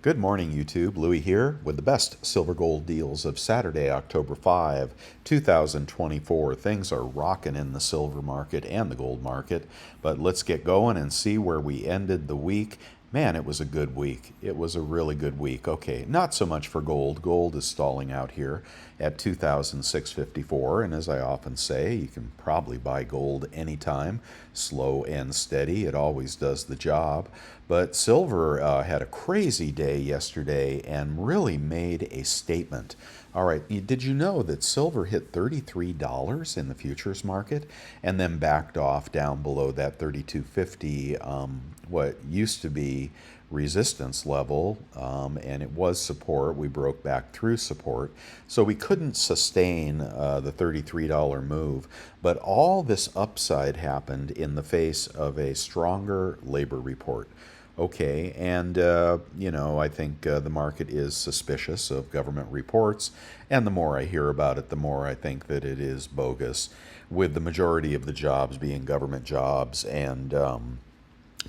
Good morning, YouTube. Louis here with the best silver gold deals of Saturday, October 5, 2024. Things are rocking in the silver market and the gold market, but let's get going and see where we ended the week. Man, it was a good week. It was a really good week. Okay, not so much for gold. Gold is stalling out here at 2,654, and as I often say, you can probably buy gold anytime, slow and steady. It always does the job. But silver had a crazy day yesterday and really made a statement. All right, did you know that silver hit $33 in the futures market and then backed off down below that 32.50, what used to be resistance level, and it was support. We broke back through support, so we couldn't sustain the $33 move. But all this upside happened in the face of a stronger labor report. Okay, and I think the market is suspicious of government reports, and the more I hear about it, the more I think that it is bogus, with the majority of the jobs being government jobs and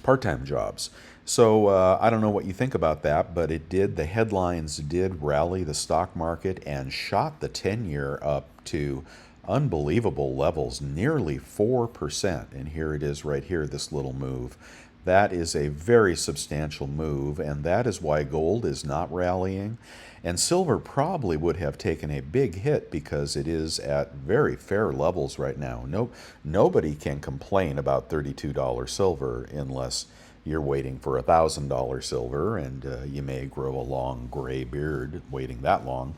part-time jobs. So I don't know what you think about that, but the headlines did rally the stock market and shot the 10-year up to unbelievable levels, nearly 4%. And here it is right here, this little move. That is a very substantial move, and that is why gold is not rallying. And silver probably would have taken a big hit because it is at very fair levels right now. Nobody can complain about $32 silver unless you're waiting for $1,000 silver, and you may grow a long gray beard waiting that long.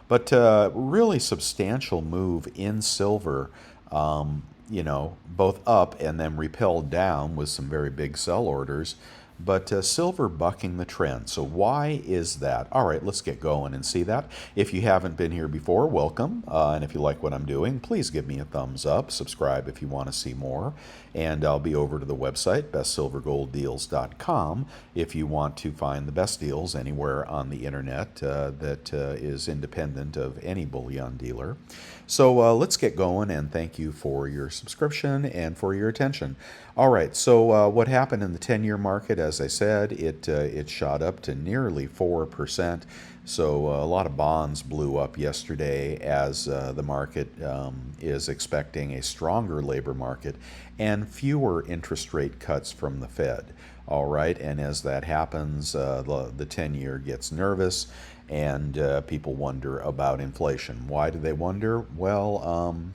But really substantial move in silver, both up and then repelled down with some very big sell orders. But silver bucking the trend. So why is that? All right, let's get going and see that. If you haven't been here before, welcome. And if you like what I'm doing, please give me a thumbs up. Subscribe if you want to see more. And I'll be over to the website, bestsilvergolddeals.com, if you want to find the best deals anywhere on the internet that is independent of any bullion dealer. So let's get going, and thank you for your subscription and for your attention. All right, so what happened in the 10-year market? As I said, it shot up to nearly 4%. So a lot of bonds blew up yesterday as the market is expecting a stronger labor market and fewer interest rate cuts from the Fed. All right, and as that happens, the 10-year gets nervous, and people wonder about inflation. Why do they wonder? Well,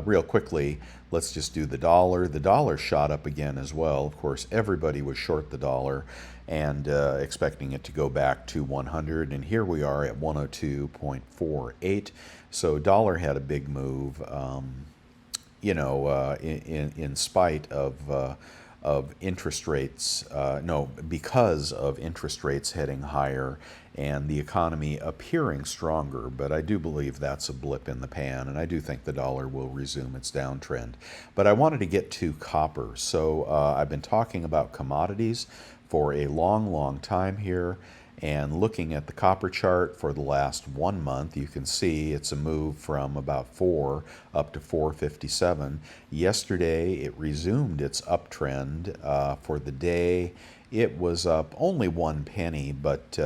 real quickly, let's just do the dollar. The dollar shot up again as well. Of course, everybody was short the dollar and expecting it to go back to 100, and here we are at 102.48. So dollar had a big move, in spite of interest rates, because of interest rates heading higher and the economy appearing stronger. But I do believe that's a blip in the pan, and I do think the dollar will resume its downtrend. But I wanted to get to copper. So I've been talking about commodities for a long, long time here. And looking at the copper chart for the last 1 month, you can see it's a move from about 4 up to 457. Yesterday, it resumed its uptrend. For the day, it was up only 1 penny, but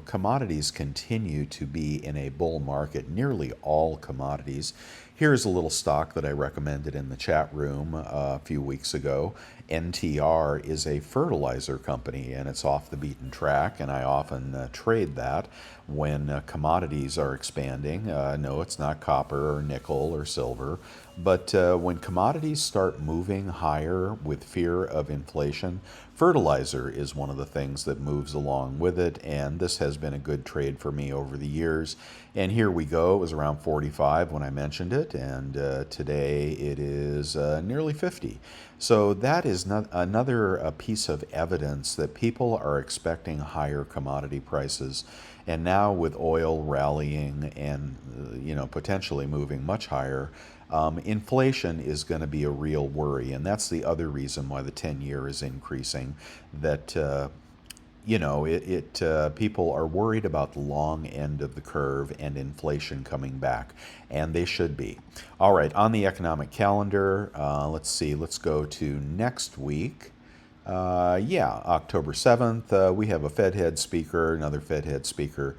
commodities continue to be in a bull market, nearly all commodities. Here's a little stock that I recommended in the chat room a few weeks ago. NTR is a fertilizer company, and it's off the beaten track, and I often trade that when commodities are expanding. No, it's not copper or nickel or silver, but when commodities start moving higher with fear of inflation, fertilizer is one of the things that moves along with it, and this has been a good trade for me over the years. And here we go. It was around 45 when I mentioned it, and today it is nearly 50. So that is another piece of evidence that people are expecting higher commodity prices. And now with oil rallying and potentially moving much higher, inflation is going to be a real worry. And that's the other reason why the 10-year is increasing, that people are worried about the long end of the curve and inflation coming back, and they should be. All right, on the economic calendar, let's see, let's go to next week. Yeah, October 7th, we have a Fed head speaker, another Fed head speaker.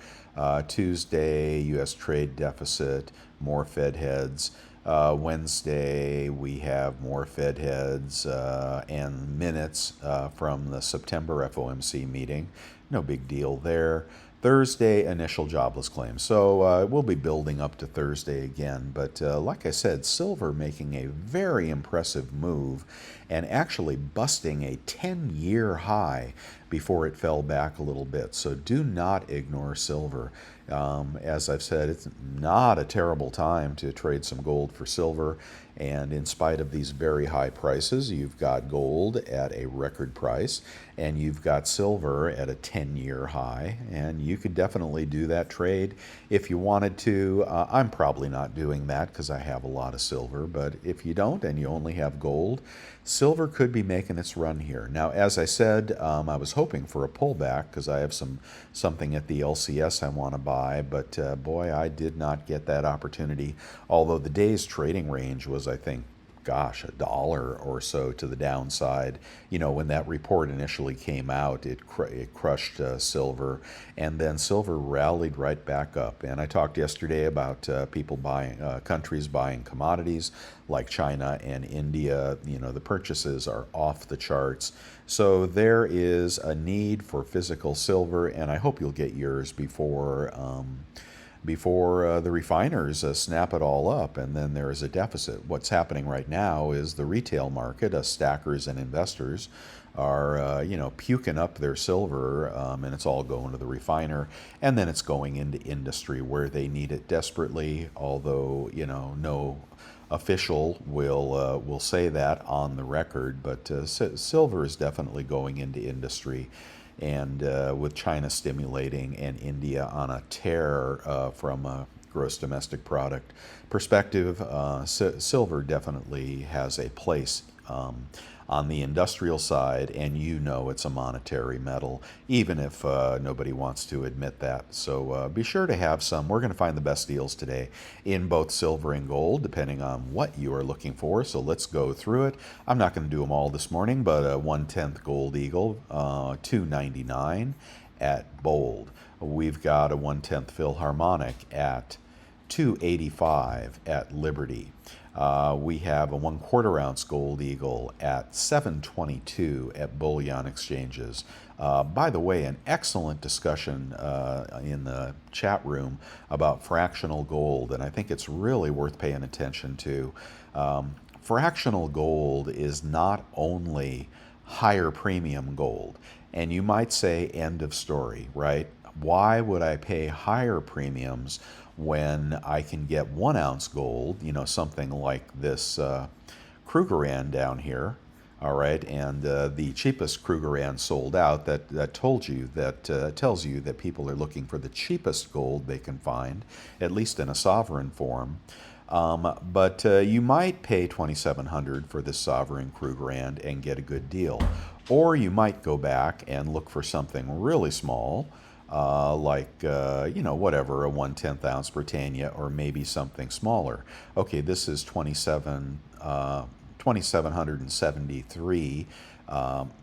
Tuesday, U.S. trade deficit, more Fed heads. Wednesday, we have more Fed heads and minutes from the September FOMC meeting. No big deal there. Thursday, initial jobless claims. So we'll be building up to Thursday again. But like I said, silver making a very impressive move and actually busting a 10-year high before it fell back a little bit. So do not ignore silver. As I've said, it's not a terrible time to trade some gold for silver. And in spite of these very high prices, you've got gold at a record price and you've got silver at a 10-year high. And you could definitely do that trade if you wanted to. I'm probably not doing that because I have a lot of silver. But if you don't and you only have gold, silver could be making its run here. Now, as I said, I was hoping for a pullback because I have something at the LCS I want to buy, but boy, I did not get that opportunity. Although the day's trading range was, I think, gosh, $1 or so to the downside. You know, when that report initially came out, it crushed silver, and then silver rallied right back up. And I talked yesterday about people buying, countries buying commodities like China and India. You know, the purchases are off the charts. So there is a need for physical silver, and I hope you'll get yours before the refiners snap it all up, and then there is a deficit. What's happening right now is the retail market, stackers and investors, are puking up their silver, and it's all going to the refiner, and then it's going into industry where they need it desperately. Although no official will say that on the record, but silver is definitely going into industry. And with China stimulating and India on a tear from a gross domestic product perspective, silver definitely has a place on the industrial side, and it's a monetary metal, even if nobody wants to admit that. So be sure to have some. We're going to find the best deals today in both silver and gold, depending on what you are looking for. So let's go through it. I'm not going to do them all this morning, but a 1/10 Gold Eagle, $2.99 at Bold. We've got a 1/10 Philharmonic at $2.85 at Liberty. We have a 1/4 ounce Gold Eagle at $7.22 at Bullion Exchanges. By the way, an excellent discussion in the chat room about fractional gold, and I think it's really worth paying attention to. Fractional gold is not only higher premium gold, and you might say end of story, right? Why would I pay higher premiums when I can get 1 ounce gold, something like this Krugerrand down here, all right, and the cheapest Krugerrand sold out. That tells you that people are looking for the cheapest gold they can find, at least in a sovereign form. But you might pay $2,700 for this sovereign Krugerrand and get a good deal, or you might go back and look for something really small. Whatever, a 1/10 ounce Britannia, or maybe something smaller. Okay, this is 2,773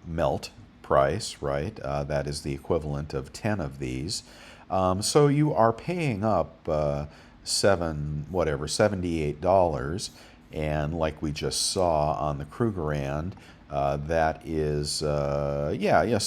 melt price, right? That is the equivalent of 10 of these. So you are paying up $78, and like we just saw on the Krugerrand, that is, so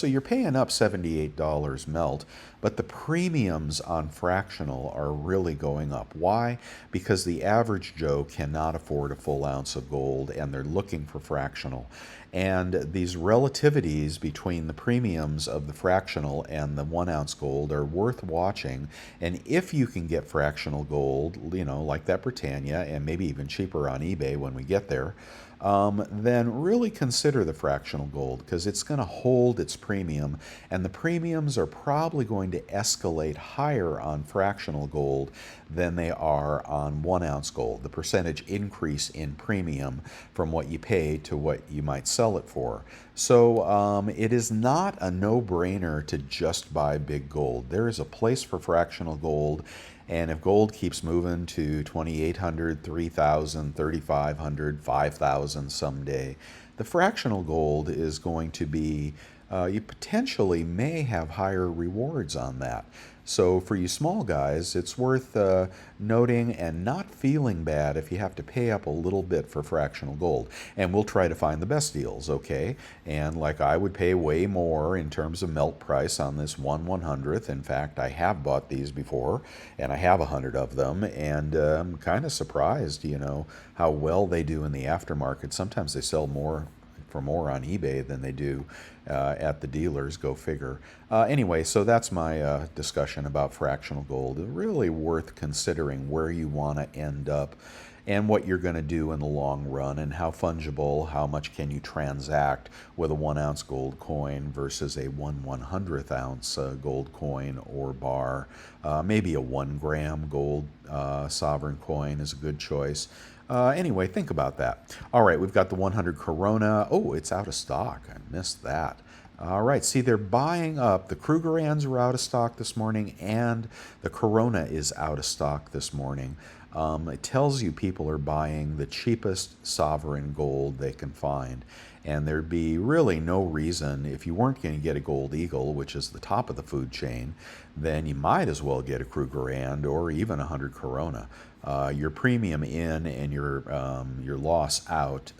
you're paying up $78 melt, but the premiums on fractional are really going up. Why? Because the average Joe cannot afford a full ounce of gold, and they're looking for fractional. And these relativities between the premiums of the fractional and the 1 ounce gold are worth watching. And if you can get fractional gold, like that Britannia, and maybe even cheaper on eBay when we get there, then really consider the fractional gold, because it's going to hold its premium, and the premiums are probably going to escalate higher on fractional gold than they are on 1 ounce gold. The percentage increase in premium from what you pay to what you might sell it for. So it is not a no-brainer to just buy big gold. There is a place for fractional gold. And if gold keeps moving to 2,800, 3,000, 3,500, 5,000 someday, The fractional gold is going to be, you potentially may have higher rewards on that. So for you small guys, it's worth noting and not feeling bad if you have to pay up a little bit for fractional gold. And we'll try to find the best deals, okay? And like I would pay way more in terms of melt price on this 1/100th. In fact, I have bought these before, and I have 100 of them, and I'm kind of surprised, how well they do in the aftermarket. Sometimes they sell more for more on eBay than they do at the dealers, go figure. Anyway, so that's my discussion about fractional gold. Really worth considering where you want to end up and what you're going to do in the long run, and how fungible, how much can you transact with a 1 ounce gold coin versus a 1/100th ounce gold coin or bar. Maybe a 1 gram gold sovereign coin is a good choice. Anyway, think about that. All right, we've got the 100 Corona. Oh, it's out of stock. I missed that. All right, see, they're buying up. The Krugerrands are out of stock this morning, and the Corona is out of stock this morning. It tells you people are buying the cheapest sovereign gold they can find. And there'd be really no reason, if you weren't going to get a Gold Eagle, which is the top of the food chain, then you might as well get a Krugerrand or even a 100 Corona. Your premium in and your loss out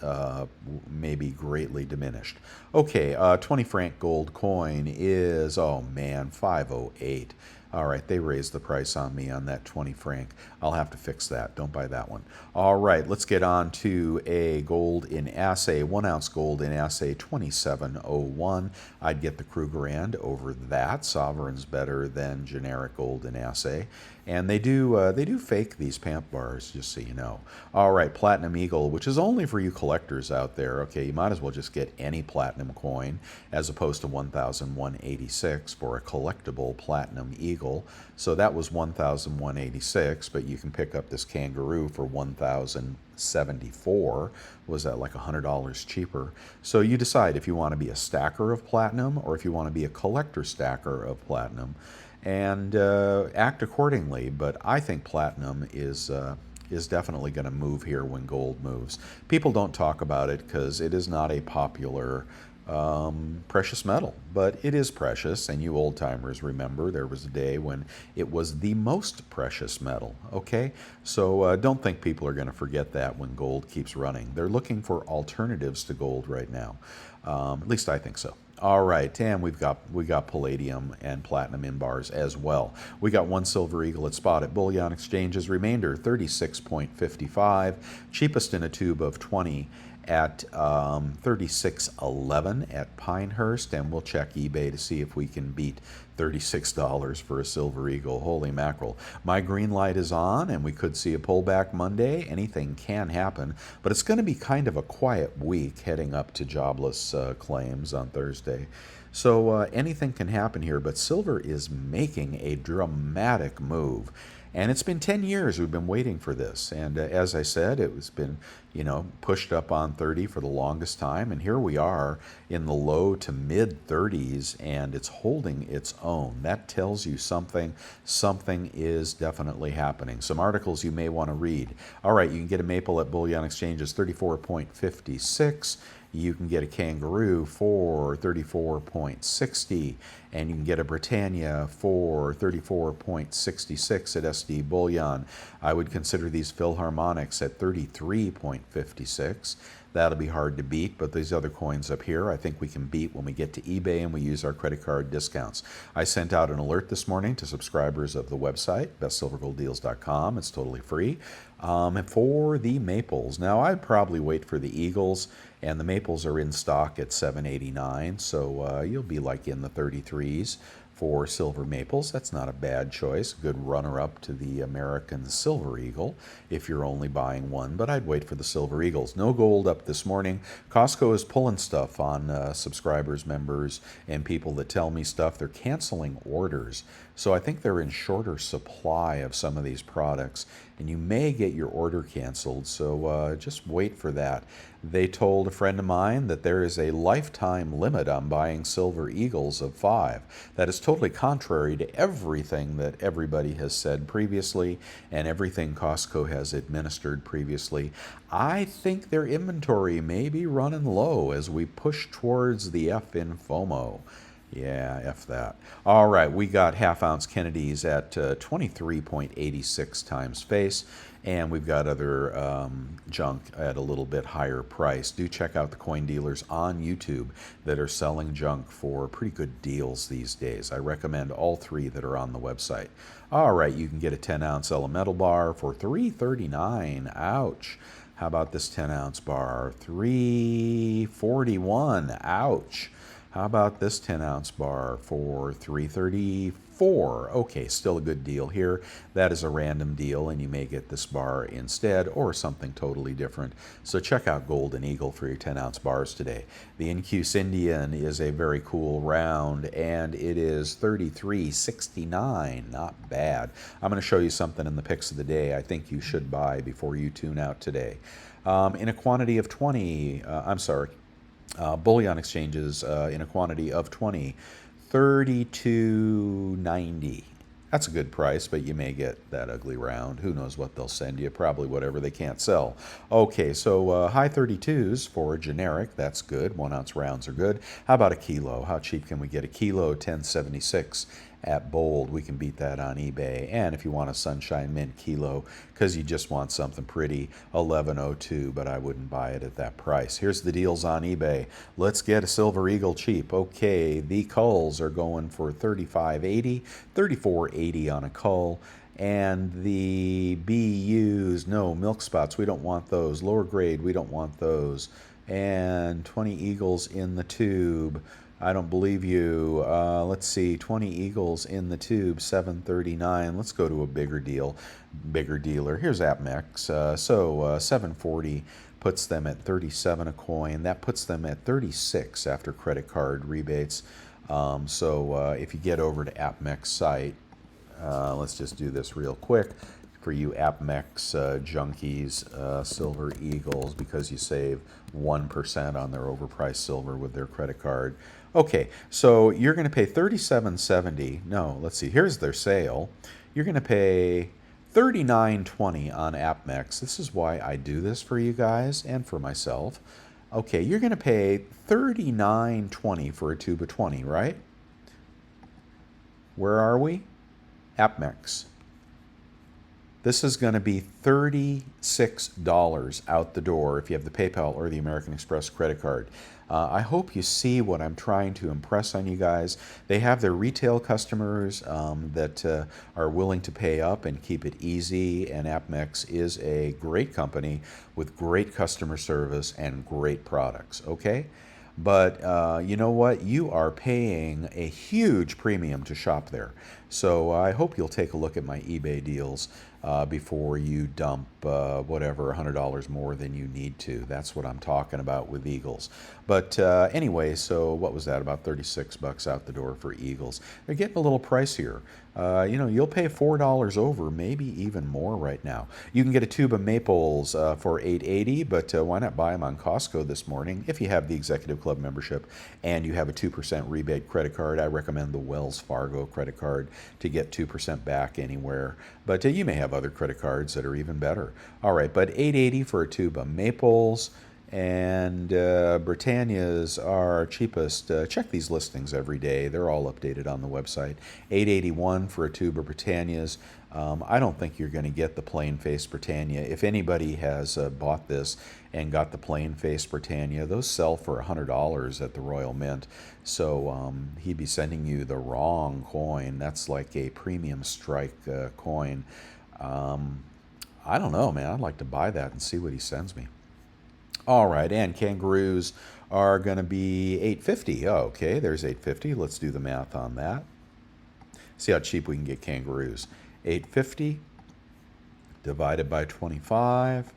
may be greatly diminished. Okay, 20 franc gold coin is, oh man, 508. All right, they raised the price on me on that 20 franc. I'll have to fix that. Don't buy that one. All right, let's get on to a gold in assay. 1 ounce gold in assay, 2701. I'd get the Krugerrand over that. Sovereign's better than generic gold in assay. And they do fake these pamp bars, just so you know. All right, Platinum Eagle, which is only for you collectors out there. Okay, you might as well just get any platinum coin as opposed to 1,186 for a collectible Platinum Eagle. So that was 1,186, but you can pick up this Kangaroo for 1,074. Was that like $100 cheaper? So you decide if you want to be a stacker of platinum or if you want to be a collector stacker of platinum, and act accordingly. But I think platinum is definitely going to move here when gold moves. People don't talk about it because it is not a popular precious metal, but it is precious, and you old timers remember there was a day when it was the most precious metal. Okay, so don't think people are going to forget that when gold keeps running. They're looking for alternatives to gold right now. At least I think so. All right, and we got palladium and platinum in bars as well. We got one Silver Eagle at spot at Bullion Exchange's remainder, 36.55, cheapest in a tube of 20 at 36.11 at Pinehurst, and we'll check eBay to see if we can beat $36 for a Silver Eagle. Holy mackerel. My green light is on, and we could see a pullback Monday. Anything can happen, but it's going to be kind of a quiet week heading up to jobless claims on Thursday. So anything can happen here, but silver is making a dramatic move. And it's been 10 years we've been waiting for this. And as I said, it was been, pushed up on 30 for the longest time. And here we are in the low to mid 30s, and it's holding its own. That tells you something. Something is definitely happening. Some articles you may want to read. All right, you can get a maple at Bullion Exchange's 34.56. You can get a Kangaroo for 34.60, and you can get a Britannia for 34.66 at SD Bullion. I would consider these Philharmonics at 33.56. That'll be hard to beat, but these other coins up here I think we can beat when we get to eBay and we use our credit card discounts. I sent out an alert this morning to subscribers of the website, bestsilvergolddeals.com. It's totally free. For the maples. Now, I'd probably wait for the Eagles, and the maples are in stock at $7.89, so you'll be like in the 33s for silver maples. That's not a bad choice. Good runner-up to the American Silver Eagle if you're only buying one, but I'd wait for the Silver Eagles. No gold up this morning. Costco is pulling stuff on subscribers, members, and people that tell me stuff. They're canceling orders, so I think they're in shorter supply of some of these products, and you may get your order canceled, so just wait for that. They told a friend of mine that there is a lifetime limit on buying Silver Eagles of 5. That is totally contrary to everything that everybody has said previously and everything Costco has administered previously. I think their inventory may be running low as we push towards the F in FOMO. Yeah, F that. All right, we got half-ounce Kennedys at 23.86 times face, and we've got other junk at a little bit higher price. Do check out the coin dealers on YouTube that are selling junk for pretty good deals these days. I recommend all three that are on the website. All right, you can get a 10-ounce elemental bar for $3.39. Ouch. How about this 10-ounce bar? $3.41. Ouch. How about this 10-ounce bar for $3.34? Okay, still a good deal here. That is a random deal, and you may get this bar instead or something totally different. So check out Golden Eagle for your 10-ounce bars today. The Incuse Indian is a very cool round, and it is $33.69. Not bad. I'm going to show you something in the picks of the day I think you should buy before you tune out today. In a quantity of 20, bullion exchanges in a quantity of 20, $32.90. That's a good price, but you may get that ugly round. Who knows what they'll send you? Probably whatever they can't sell. Okay, so high 32s for a generic. That's good. 1 ounce rounds are good. How about a kilo? How cheap can we get a kilo? $10.76 at Bold. We can beat that on eBay. And if you want a Sunshine Mint kilo because you just want something pretty, $11.02, but I wouldn't buy it at that price. Here's the deals on eBay. Let's get a Silver Eagle cheap. Okay, the culls are going for $35.80, $34.80 on a cull. And the BUs, no, milk spots, we don't want those. Lower grade, we don't want those. And 20 Eagles in the tube. I don't believe you. Let's see, 20 Eagles in the tube, $7.39. Let's go to a bigger deal, bigger dealer. Here's APMEX. $7.40 puts them at 37 a coin. That puts them at 36 after credit card rebates. If you get over to APMEX site, let's just do this real quick for you APMEX junkies, Silver Eagles, because you save 1% on their overpriced silver with their credit card. Okay, so you're going to pay $37.70. No, let's see. Here's their sale. You're going to pay $39.20 on APMEX. This is why I do this for you guys and for myself. Okay, you're going to pay $39.20 for a tube of 20, right? Where are we? APMEX. This is going to be $36 out the door if you have the PayPal or the American Express credit card. I hope you see what I'm trying to impress on you guys. They have their retail customers that are willing to pay up and keep it easy, and APMEX is a great company with great customer service and great products, okay? But you know what? You are paying a huge premium to shop there. So I hope you'll take a look at my eBay deals before you dump whatever, $100 more than you need to. That's what I'm talking about with Eagles. But anyway, so what was that? About 36 bucks out the door for Eagles. They're getting a little pricier. You'll pay $4 over, maybe even more right now. You can get a tube of Maples for $8.80, but why not buy them on Costco this morning? If you have the Executive Club membership and you have a 2% rebate credit card, I recommend the Wells Fargo credit card to get 2% back anywhere. But you may have other credit cards that are even better. All right, but $8.80 for a tube of Maples. And Britannia's are cheapest. Check these listings every day. They're all updated on the website. $8.81 for a tube of Britannia's. I don't think you're going to get the plain-faced Britannia. If anybody has bought this and got the plain-faced Britannia, those sell for $100 at the Royal Mint. So he'd be sending you the wrong coin. That's like a premium strike coin. I don't know, man. I'd like to buy that and see what he sends me. All right, and kangaroos are going to be $8.50. Oh, okay, there's $8.50. Let's do the math on that. See how cheap we can get kangaroos. $8.50 divided by 25,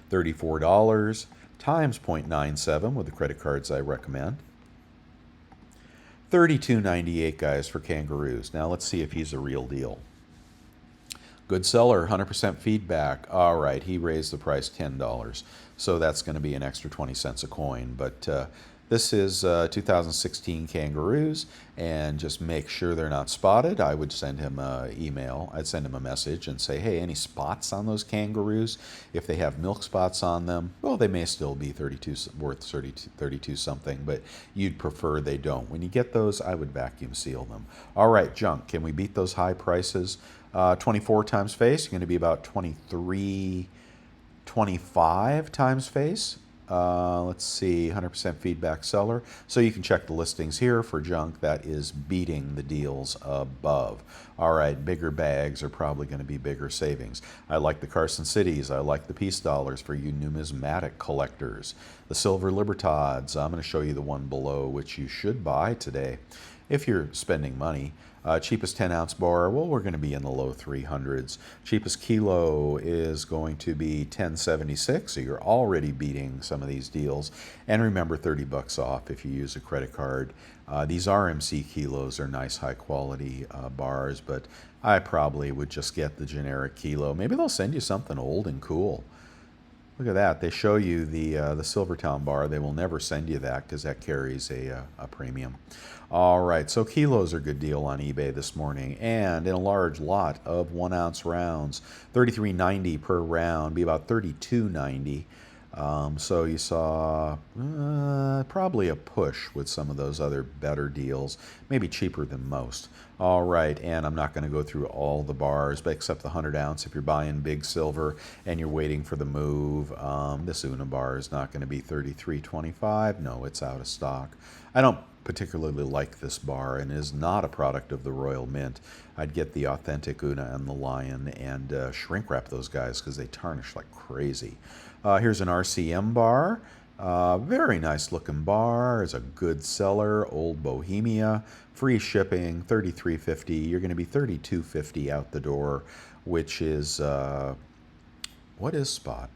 $34 times 0.97 with the credit cards I recommend. $32.98, guys, for kangaroos. Now let's see if he's a real deal. Good seller, 100% feedback. All right, he raised the price $10. So that's going to be an extra 20 cents a coin. But this is 2016 Kangaroos, and just make sure they're not spotted. I would send him an email. I'd send him a message and say, hey, any spots on those Kangaroos? If they have milk spots on them, well, they may still be worth 32 something, but you'd prefer they don't. When you get those, I would vacuum seal them. All right, junk. Can we beat those high prices? 24 times face, you're going to be about 23.25 times face. Let's see, 100% feedback seller. So you can check the listings here for junk that is beating the deals above. All right, bigger bags are probably going to be bigger savings. I like the Carson Cities. I like the Peace Dollars for you numismatic collectors. The Silver Libertads. I'm going to show you the one below, which you should buy today if you're spending money. Cheapest 10-ounce bar, well, we're going to be in the low 300s. Cheapest kilo is going to be $10.76, so you're already beating some of these deals. And remember, 30 bucks off if you use a credit card. These RMC kilos are nice, high-quality bars, but I probably would just get the generic kilo. Maybe they'll send you something old and cool. Look at that. They show you the Silvertown bar. They will never send you that because that carries a premium. All right, so kilos are a good deal on eBay this morning. And in a large lot of 1-ounce rounds, $33.90 per round, be about $32.90. So you saw probably a push with some of those other better deals, maybe cheaper than most. All right, and I'm not going to go through all the bars, but except the 100-ounce. If you're buying big silver and you're waiting for the move, this Una bar is not going to be $33.25. No, it's out of stock. I don't particularly like this bar and is not a product of the Royal Mint. I'd get the authentic Una and the Lion and shrink wrap those guys because they tarnish like crazy. Here's an RCM bar. Very nice looking bar. It's a good seller. Old Bohemia. Free shipping, $33.50. You're going to be $32.50 out the door, which is, what is spot?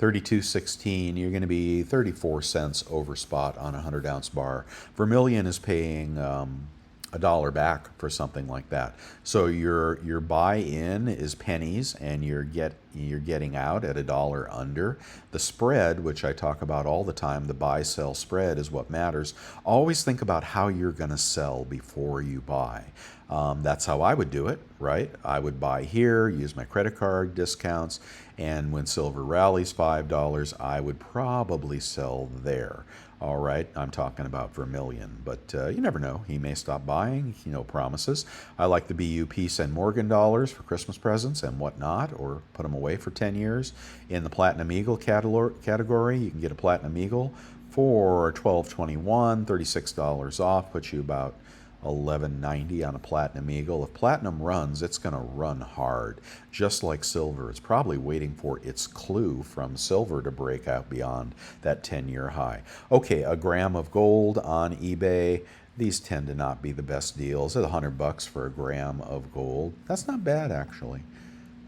$32.16. You're going to be 34 cents over spot on a 100-ounce bar. Vermilion is paying $1 back for something like that. So your buy-in is pennies, and you're getting out at $1 under. The spread, which I talk about all the time, the buy-sell spread is what matters. Always think about how you're going to sell before you buy. That's how I would do it, right? I would buy here, use my credit card discounts, and when silver rallies $5, I would probably sell there. All right, I'm talking about Vermilion, but you never know. He may stop buying, no promises. I like the BU Peace and Morgan dollars for Christmas presents and whatnot, or put them away for 10 years. In the Platinum Eagle category, you can get a Platinum Eagle for $12.21, $36 off, puts you about $11.90 on a Platinum Eagle. If Platinum runs, it's going to run hard, just like silver. It's probably waiting for its clue from silver to break out beyond that 10-year high. Okay, a gram of gold on eBay. These tend to not be the best deals. At $100 for a gram of gold. That's not bad, actually.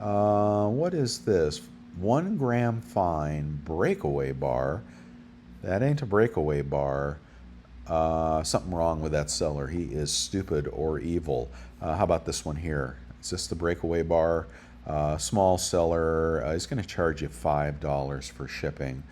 What is this? 1 gram fine breakaway bar. That ain't a breakaway bar. Something wrong with that seller. He is stupid or evil. How about this one here? Is this the breakaway bar? Small seller. He's going to charge you $5 for shipping.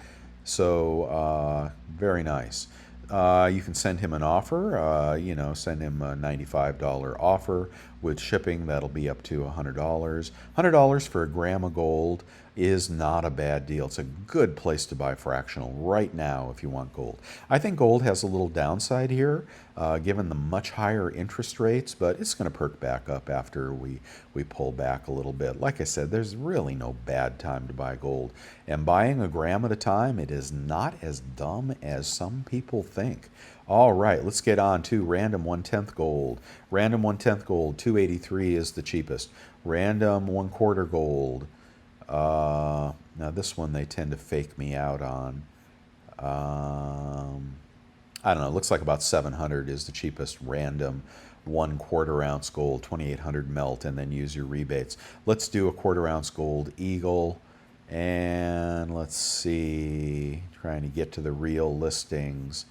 So very nice. You can send him an offer, send him a $95 offer with shipping. That'll be up to $100. $100 for a gram of gold is not a bad deal. It's a good place to buy fractional right now if you want gold. I think gold has a little downside here, given the much higher interest rates, but it's going to perk back up after we pull back a little bit. Like I said, there's really no bad time to buy gold. And buying a gram at a time, it is not as dumb as some people think. All right, let's get on to random 1/10 gold. Random 1/10 gold, $2.83 is the cheapest. Random 1/4 gold. Now this one they tend to fake me out on. I don't know, it looks like about 700 is the cheapest random 1/4 ounce gold, 2800 melt, and then use your rebates. Let's do a 1/4 ounce gold eagle, and let's see, trying to get to the real listings.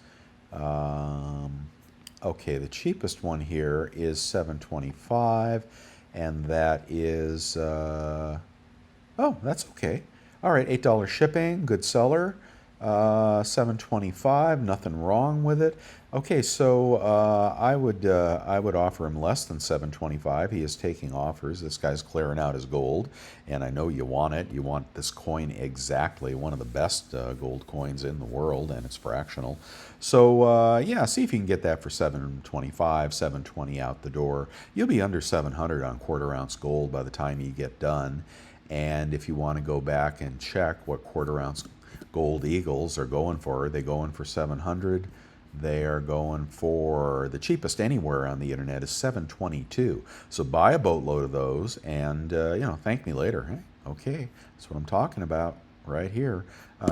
Okay, the cheapest one here is $7.25. and that is, oh, that's okay. All right, $8 shipping, good seller. 725, nothing wrong with it. Okay, so I would offer him less than 725. He is taking offers. This guy's clearing out his gold, and I know you want it. You want this coin exactly, one of the best gold coins in the world, and it's fractional. So yeah, see if you can get that for 725, 720 out the door. You'll be under 700 on quarter ounce gold by the time you get done. And if you want to go back and check what quarter ounce gold eagles are going for, are they going for 700? They are going for, the cheapest anywhere on the internet is 722. So buy a boatload of those and, thank me later. Hey, okay, that's what I'm talking about right here.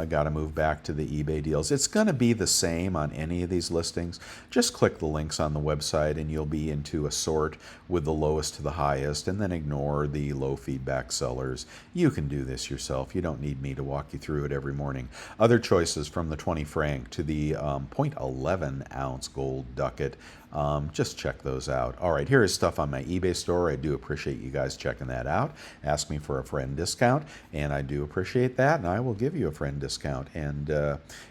Got to move back to the eBay deals. It's going to be the same on any of these listings. Just click the links on the website and you'll be into a sort with the lowest to the highest, and then ignore the low feedback sellers. You can do this yourself. You don't need me to walk you through it every morning. Other choices from the 20 franc to the 0.11 ounce gold ducat. Just check those out. All right, here is stuff on my eBay store. I do appreciate you guys checking that out. Ask me for a friend discount, and I do appreciate that, and I will give you a friend discount. And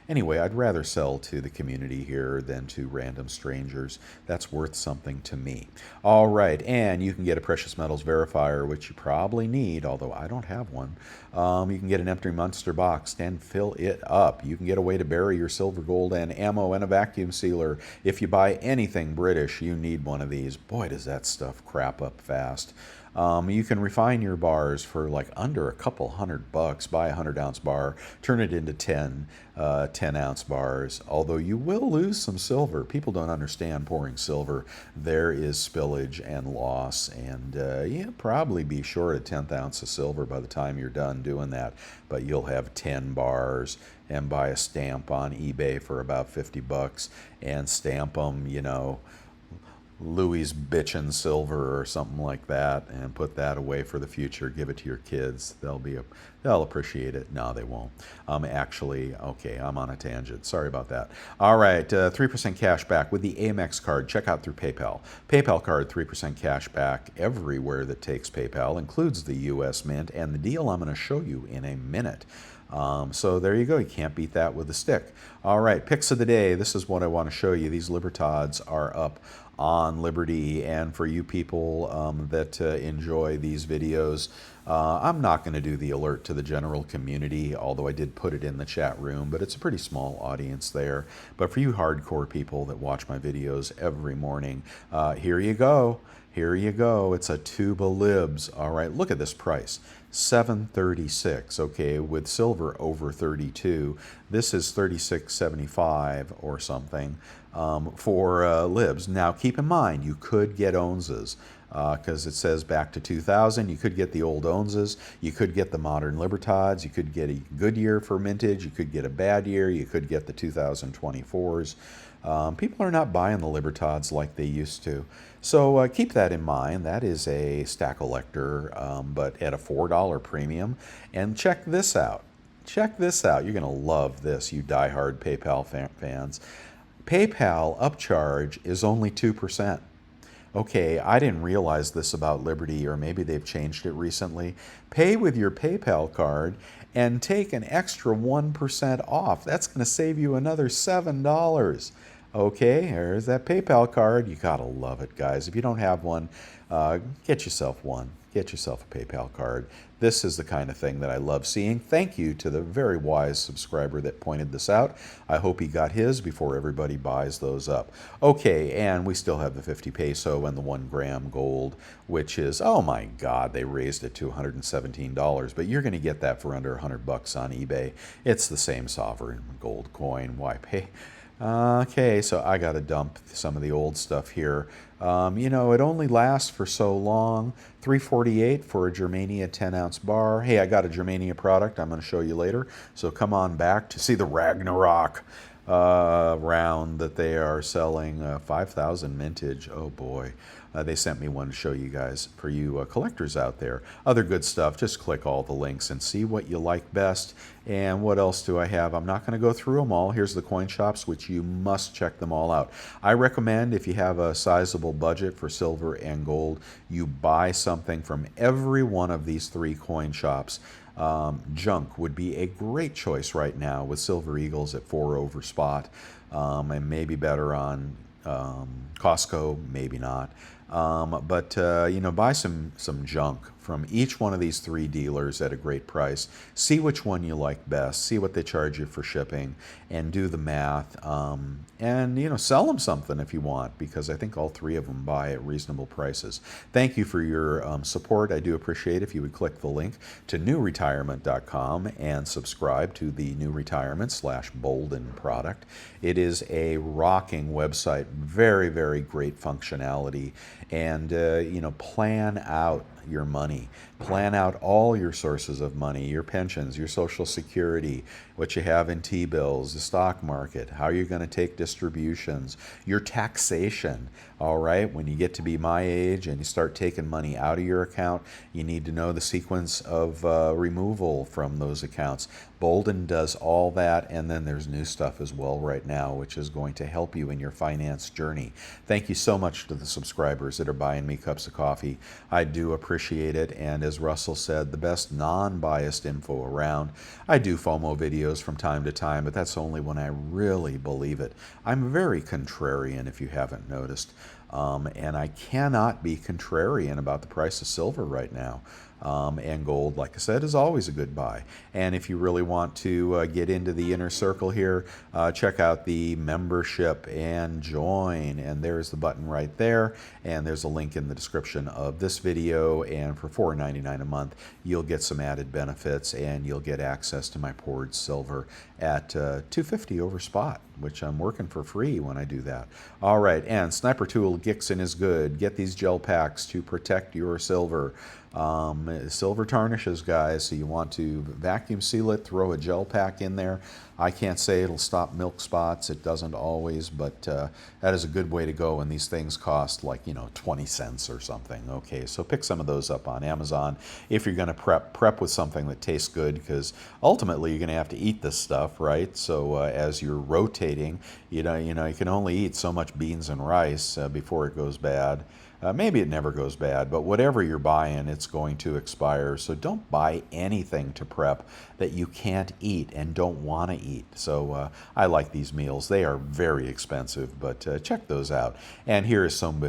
anyway, I'd rather sell to the community here than to random strangers. That's worth something to me. All right, and you can get a precious metals verifier, which you probably need, although I don't have one. You can get an empty Munster box and fill it up. You can get a way to bury your silver, gold, and ammo, and a vacuum sealer. If you buy anything British, you need one of these. Boy, does that stuff crap up fast. You can refine your bars for like under a couple $100. Buy a 100-ounce bar, turn it into 10-ounce bars, although you will lose some silver. People don't understand pouring silver. There is spillage and loss, and you'll probably be short a 1/10 ounce of silver by the time you're done doing that, but you'll have 10 bars. And buy a stamp on eBay for about $50 and stamp them, Louis bitchin' silver or something like that, and put that away for the future. Give it to your kids. They'll appreciate it. No, they won't. Actually, okay, I'm on a tangent. Sorry about that. All right, 3% cash back with the Amex card. Check out through PayPal. PayPal card, 3% cash back everywhere that takes PayPal, includes the U.S. Mint, and the deal I'm going to show you in a minute. So there you go. You can't beat that with a stick. All right, picks of the day. This is what I want to show you. These Libertads are up on Liberty, and for you people that enjoy these videos, I'm not going to do the alert to the general community, although I did put it in the chat room, but it's a pretty small audience there. But for you hardcore people that watch my videos every morning, here you go. Here you go. It's a tuba libs. All right, look at this price. $7.36. Okay, with silver over 32. This is $36.75 or something for libs. Now, keep in mind, you could get onzas because it says back to 2000. You could get the old onzas. You could get the modern Libertads. You could get a good year for mintage. You could get a bad year. You could get the 2024s. People are not buying the Libertads like they used to. So keep that in mind. That is a stack elector, but at a $4 premium. And check this out. Check this out. You're going to love this, you diehard PayPal fans. PayPal upcharge is only 2%. Okay, I didn't realize this about Liberty, or maybe they've changed it recently. Pay with your PayPal card and take an extra 1% off. That's going to save you another $7. Okay, here's that PayPal card. You gotta love it, guys. If you don't have one, get yourself one. Get yourself a PayPal card. This is the kind of thing that I love seeing. Thank you to the very wise subscriber that pointed this out. I hope he got his before everybody buys those up. Okay, and we still have the 50 peso and the 1 gram gold, which is, oh my God, they raised it to $117, but you're going to get that for under $100 on eBay. It's the same sovereign gold coin. Why pay? Okay, so I got to dump some of the old stuff here. It only lasts for so long. $3.48 for a Germania 10-ounce bar. Hey, I got a Germania product I'm going to show you later, so come on back to see the Ragnarok. round that they are selling, 5,000 mintage. Oh boy. They sent me one to show you guys, for you collectors out there. Other good stuff, just click all the links and see what you like best. And what else do I have? I'm not going to go through them all. Here's the coin shops, which you must check them all out. I recommend, if you have a sizable budget for silver and gold, you buy something from every one of these 3 coin shops. Junk would be a great choice right now with Silver Eagles at 4 over spot, and maybe better on Costco, maybe not. But buy some junk from each one of these 3 dealers at a great price. See which one you like best. See what they charge you for shipping, and do the math. And sell them something if you want, because I think all 3 of them buy at reasonable prices. Thank you for your support. I do appreciate if you would click the link to newretirement.com and subscribe to the New Retirement /Bolden product. It is a rocking website, very, very great functionality, and plan out your money. Plan out all your sources of money, your pensions, your Social Security, what you have in T-bills, the stock market, how you're going to take distributions, your taxation. All right, when you get to be my age and you start taking money out of your account, you need to know the sequence of removal from those accounts. Bolden does all that, and then there's new stuff as well right now, which is going to help you in your finance journey. Thank you so much to the subscribers that are buying me cups of coffee. I do appreciate it, and as Russell said, the best non-biased info around. I do FOMO videos from time to time, but that's only when I really believe it. I'm very contrarian, if you haven't noticed. And I cannot be contrarian about the price of silver right now. And gold, like I said, is always a good buy. And if you really want to get into the inner circle here, check out the membership and join. And there's the button right there. And there's a link in the description of this video. And for $4.99 a month, you'll get some added benefits, and you'll get access to my poured silver at $2.50 over spot, which I'm working for free when I do that. All right, and Sniper Tool Gixxon is good. Get these gel packs to protect your silver. Silver tarnishes, guys, so you want to vacuum seal it, throw a gel pack in there. I can't say it'll stop milk spots. It doesn't always, but that is a good way to go, and these things cost like 20 cents or something. Okay, so pick some of those up on Amazon if you're going to prep with something that tastes good, because ultimately you're going to have to eat this stuff, right? So as you're rotating, you can only eat so much beans and rice before it goes bad. Maybe it never goes bad, but whatever you're buying, it's going to expire. So don't buy anything to prep that you can't eat and don't want to eat. So I like these meals. They are very expensive, but check those out. And here is some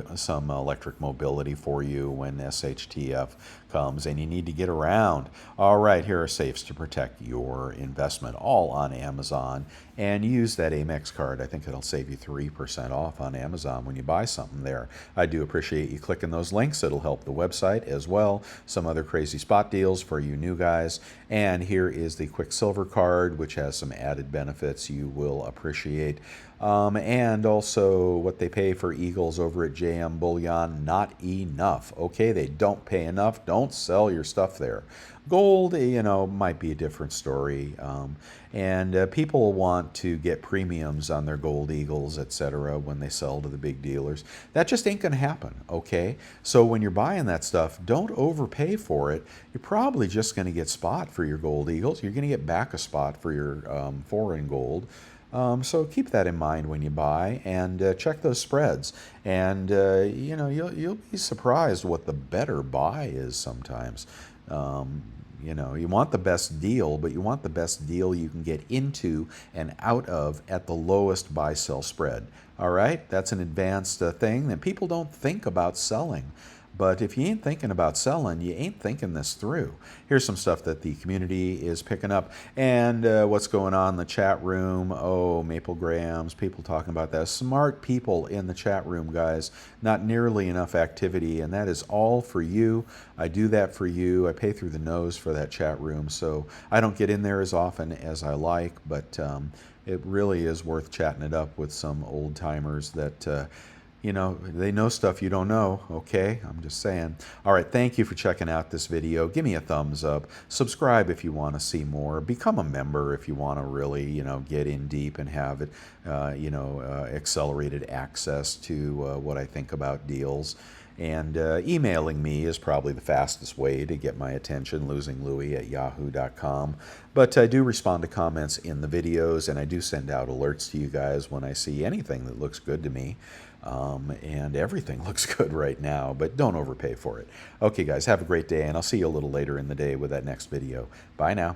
electric mobility for you when SHTF comes and you need to get around. All right, here are safes to protect your investment, all on Amazon. And use that Amex card. I think it'll save you 3% off on Amazon when you buy something there. I do appreciate you clicking those links. It'll help the website as well. Some other crazy spot deals for you new guys. And here is the Quicksilver card, which has some added benefits you will appreciate. And also what they pay for Eagles over at JM Bullion, not enough. Okay, they don't pay enough. Don't sell your stuff there. Gold, might be a different story. And people want to get premiums on their gold Eagles, etc., when they sell to the big dealers. That just ain't going to happen, okay? So when you're buying that stuff, don't overpay for it. You're probably just going to get spot for your gold Eagles. You're going to get back a spot for your foreign gold. So keep that in mind when you buy, and check those spreads. And you'll be surprised what the better buy is sometimes. You want the best deal, but you want the best deal you can get into and out of at the lowest buy-sell spread. All right, that's an advanced thing that people don't think about selling. But if you ain't thinking about selling, you ain't thinking this through. Here's some stuff that the community is picking up. And what's going on in the chat room. Oh, Maple Grams, people talking about that. Smart people in the chat room, guys. Not nearly enough activity, and that is all for you. I do that for you. I pay through the nose for that chat room, so I don't get in there as often as I like, but it really is worth chatting it up with some old timers that they know stuff you don't know, okay? I'm just saying. All right, thank you for checking out this video. Give me a thumbs up. Subscribe if you want to see more. Become a member if you want to really, get in deep and have it, accelerated access to what I think about deals. And emailing me is probably the fastest way to get my attention, losinglouis@yahoo.com. But I do respond to comments in the videos, and I do send out alerts to you guys when I see anything that looks good to me. And everything looks good right now, but don't overpay for it. Okay, guys, have a great day, and I'll see you a little later in the day with that next video. Bye now.